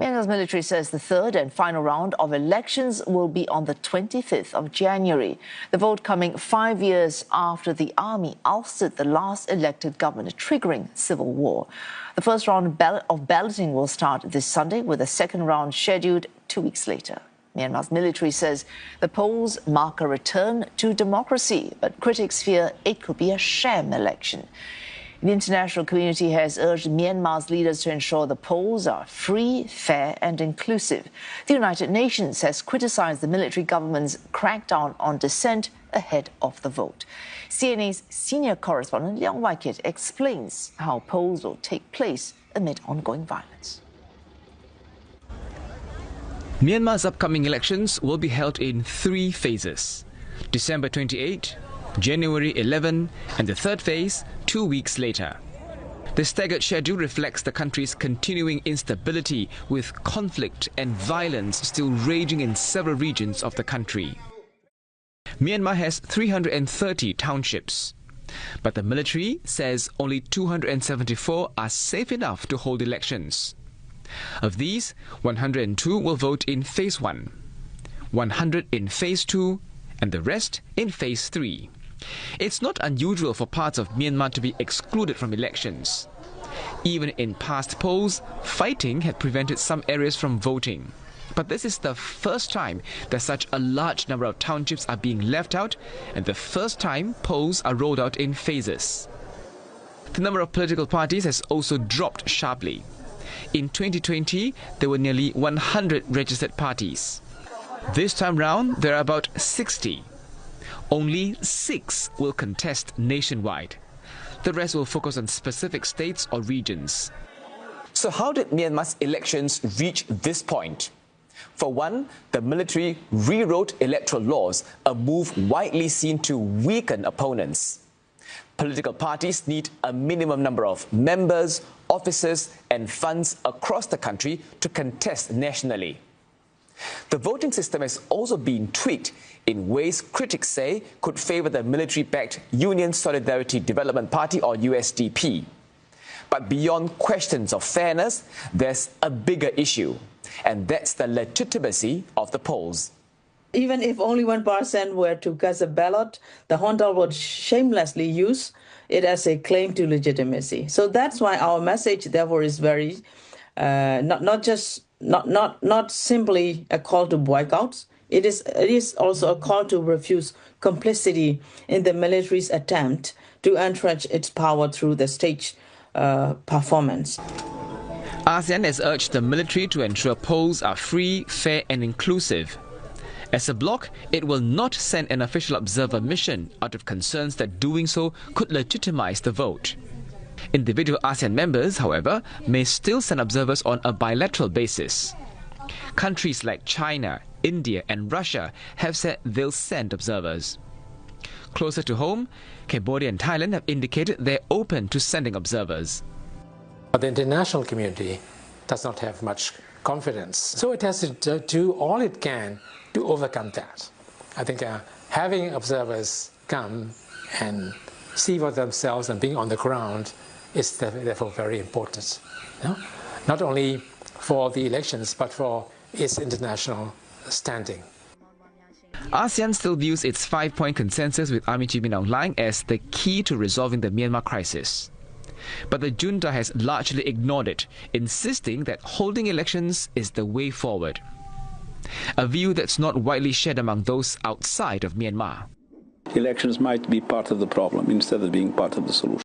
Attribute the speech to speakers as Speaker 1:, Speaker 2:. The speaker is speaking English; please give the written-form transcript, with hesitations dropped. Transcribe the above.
Speaker 1: Myanmar's military says the third and final round of elections will be on the 25th of January. The vote coming 5 years after the army ousted the last elected government, triggering civil war. The first round of balloting will start this Sunday, with a second round scheduled 2 weeks later. Myanmar's military says the polls mark a return to democracy, but critics fear it could be a sham election. The international community has urged Myanmar's leaders to ensure the polls are free, fair and inclusive. The United Nations has criticized the military government's crackdown on dissent ahead of the vote. CNA's senior correspondent Liang Wai-kit explains how polls will take place amid ongoing violence.
Speaker 2: Myanmar's upcoming elections will be held in 3 phases: December 28, January 11, and the third phase 2 weeks later. The staggered schedule reflects the country's continuing instability, with conflict and violence still raging in several regions of the country. Myanmar has 330 townships, but the military says only 274 are safe enough to hold elections. Of these, 102 will vote in Phase 1, 100 in Phase 2, and the rest in Phase 3. It's not unusual for parts of Myanmar to be excluded from elections. Even in past polls, fighting had prevented some areas from voting. But this is the first time that such a large number of townships are being left out, and the first time polls are rolled out in phases. The number of political parties has also dropped sharply. In 2020, there were nearly 100 registered parties. This time round, there are about 60. Only 6 will contest nationwide. The rest will focus on specific states or regions. So how did Myanmar's elections reach this point? For one, the military rewrote electoral laws, a move widely seen to weaken opponents. Political parties need a minimum number of members, officers and funds across the country to contest nationally. The voting system has also been tweaked in ways critics say could favor the military-backed Union Solidarity Development Party, or USDP. But beyond questions of fairness, there's a bigger issue, and that's the legitimacy of the polls.
Speaker 3: Even if only 1% were to cast a ballot, the junta would shamelessly use it as a claim to legitimacy. So that's why our message, therefore, is very not simply a call to boycotts. It is also a call to refuse complicity in the military's attempt to entrench its power through the stage performance.
Speaker 2: ASEAN has urged the military to ensure polls are free, fair and inclusive. As a bloc, it will not send an official observer mission out of concerns that doing so could legitimize the vote. Individual ASEAN members, however, may still send observers on a bilateral basis. Countries like China, India and Russia have said they'll send observers. Closer to home, Cambodia and Thailand have indicated they're open to sending observers.
Speaker 4: But the international community does not have much confidence, so it has to do all it can to overcome that. I think having observers come and see for themselves and being on the ground is therefore very important. Not only for the elections, but for its international standing.
Speaker 2: ASEAN still views its 5-point consensus with Army Chief Min Aung Hlaing as the key to resolving the Myanmar crisis. But the junta has largely ignored it, insisting that holding elections is the way forward. A view that's not widely shared among those outside of Myanmar.
Speaker 5: Elections might be part of the problem instead of being part of the solution.